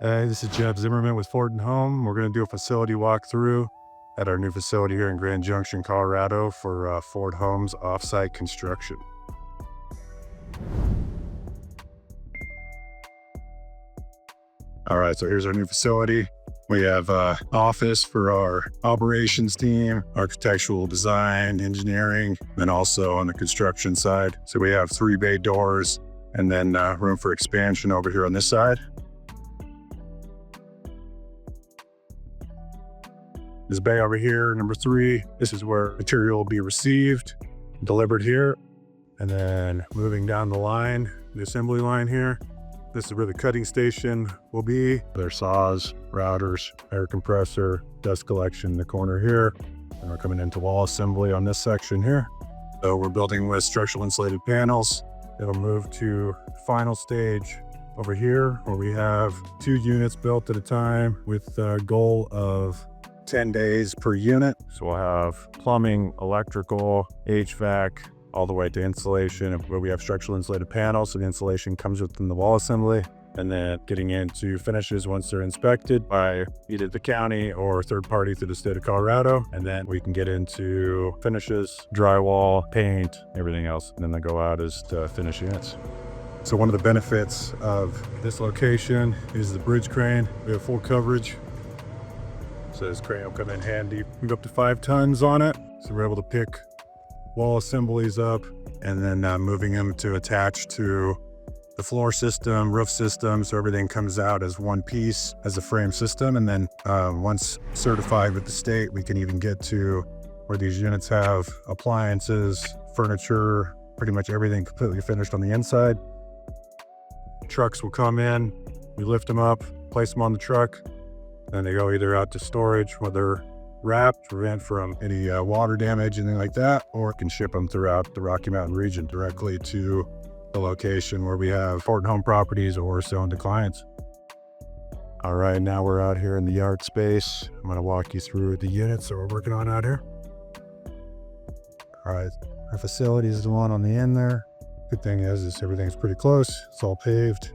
Hey, this is Jeff Zimmerman with Fôrt Hōmes. We're going to do a facility walkthrough at our new facility here in Grand Junction, Colorado for Fôrt Hōmes offsite construction. All right, so here's our new facility. We have office for our operations team, architectural design, engineering, and also on the construction side. So we have 3 bay doors and then room for expansion over here on this side. This bay over here, number 3, this is where material will be received, delivered here. And then moving down the line, the assembly line here, this is where the cutting station will be. There's saws, routers, air compressor, dust collection in the corner here. And we're coming into wall assembly on this section here. So we're building with structural insulated panels. It'll move to final stage over here where we have 2 units built at a time with a goal of 10 days per unit. So we'll have plumbing, electrical, HVAC, all the way to insulation, where we have structural insulated panels. So the insulation comes within the wall assembly, and then getting into finishes once they're inspected by either the county or third party through the state of Colorado. And then we can get into finishes, drywall, paint, everything else. And then they go out as to finish units. So one of the benefits of this location is the bridge crane. We have full coverage. So this crane will come in handy. We go up to 5 tons on it. So we're able to pick wall assemblies up and then moving them to attach to the floor system, roof system. So everything comes out as one piece as a frame system. And then once certified with the state, we can even get to where these units have appliances, furniture, pretty much everything completely finished on the inside. Trucks will come in, we lift them up, place them on the truck. Then they go either out to storage where they're wrapped, prevent from any water damage, anything like that, or can ship them throughout the Rocky Mountain region directly to the location where we have Fôrt Hōmes properties or selling to clients. All right, now we're out here in the yard space. I'm going to walk you through the units that we're working on out here. All right, our facility is the one on the end there. Good thing is everything's pretty close. It's all paved.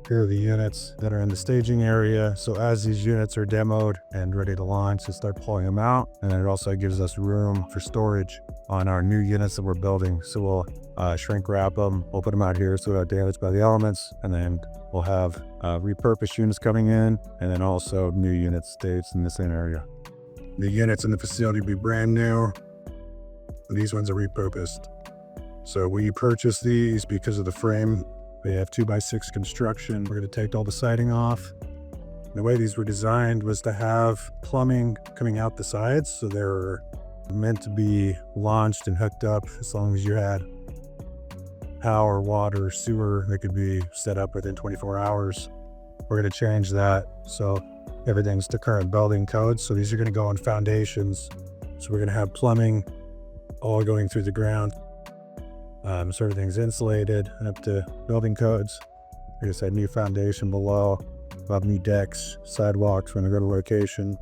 Here are the units that are in the staging area. So as these units are demoed and ready to launch, we start pulling them out. And then it also gives us room for storage on our new units that we're building. So we'll shrink wrap them. We'll put them out here so they're not damaged by the elements. And then we'll have repurposed units coming in, and then also new units staged in the same area. The units in the facility will be brand new. These ones are repurposed. So we purchased these because of the frame. They have 2x6 construction. We're going to take all the siding off. The way these were designed was to have plumbing coming out the sides. So they're meant to be launched and hooked up as long as you had power, water, sewer. They could be set up within 24 hours. We're going to change that so everything's to current building codes. So these are going to go on foundations. So we're going to have plumbing all going through the ground. So everything's insulated and up to building codes. We just had new foundation below. We'll have new decks, sidewalks when we go to location.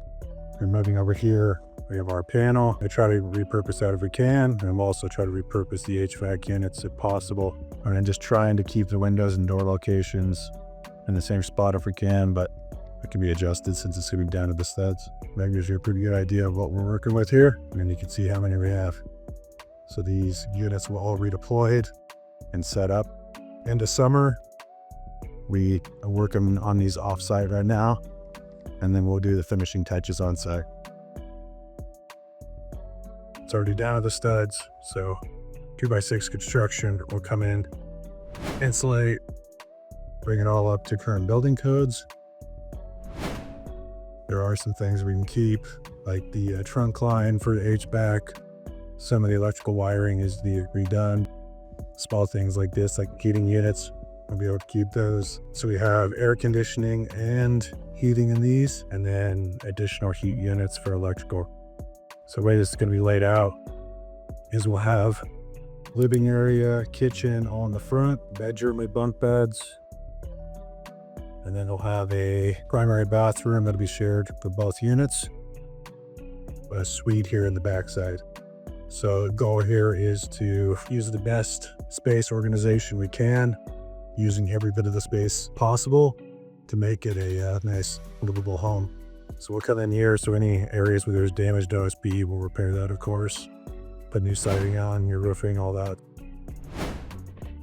We're moving over here. We have our panel. I try to repurpose that if we can. And we'll also try to repurpose the HVAC units if possible. And just trying to keep the windows and door locations in the same spot if we can, but it can be adjusted since it's going to be down to the studs. That gives you a pretty good idea of what we're working with here. And then you can see how many we have. So these units will all redeployed and set up. Into summer, we are working on these off-site right now, and then we'll do the finishing touches on site. It's already down to the studs, so 2x6 construction will come in, insulate, bring it all up to current building codes. There are some things we can keep, like the trunk line for the HVAC. Some of the electrical wiring is redone. Small things like this, like heating units, we'll be able to keep those. So we have air conditioning and heating in these, and then additional heat units for electrical. So the way this is going to be laid out is we'll have living area, kitchen on the front, bedroom with bunk beds, and then we'll have a primary bathroom that'll be shared for both units, a suite here in the backside. So the goal here is to use the best space organization we can, using every bit of the space possible, to make it a nice livable home. So we'll come in here, so any areas where there's damaged OSB, we'll repair that, of course. Put new siding on, your roofing, all that.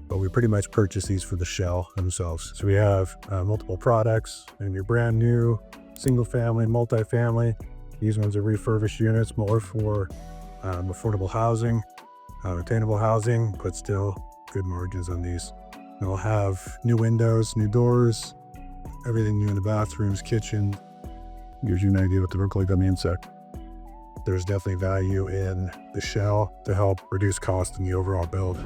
But we pretty much purchase these for the shell themselves. So we have multiple products, and your brand new, single family, multi-family. These ones are refurbished units, more for affordable housing, attainable housing, but still good margins on these. And we'll have new windows, new doors, everything new in the bathrooms, kitchen. Gives you an idea what they look like on the inside. There's definitely value in the shell to help reduce cost in the overall build.